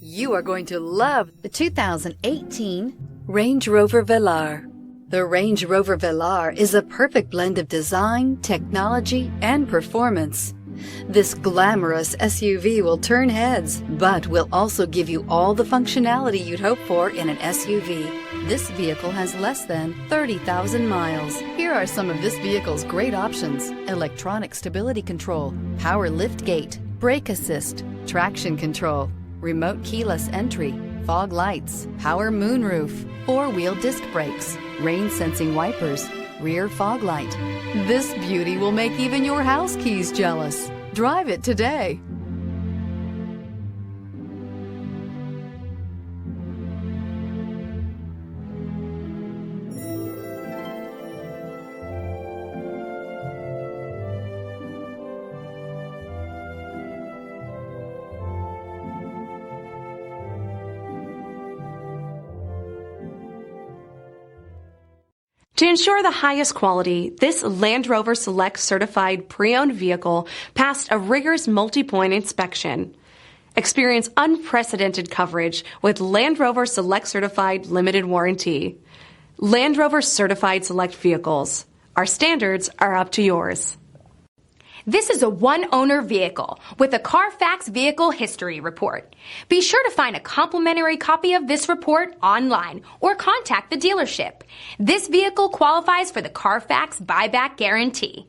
You are going to love the 2018 Range Rover Velar. The Range Rover Velar is a perfect blend of design, technology, and performance. This glamorous SUV will turn heads, but will also give you all the functionality you'd hope for in an SUV. This vehicle has less than 30,000 miles. Here are some of this vehicle's great options: electronic stability control, power liftgate, brake assist, traction control, remote keyless entry, fog lights, power moonroof, four-wheel disc brakes, rain-sensing wipers, rear fog light. This beauty will make even your house keys jealous. Drive it today. To ensure the highest quality, this Land Rover Select certified pre-owned vehicle passed a rigorous multi-point inspection. Experience unprecedented coverage with Land Rover Select certified limited warranty. Land Rover certified select vehicles. Our standards are up to yours. This is a one-owner vehicle with a Carfax Vehicle History Report. Be sure to find a complimentary copy of this report online or contact the dealership. This vehicle qualifies for the Carfax Buyback Guarantee.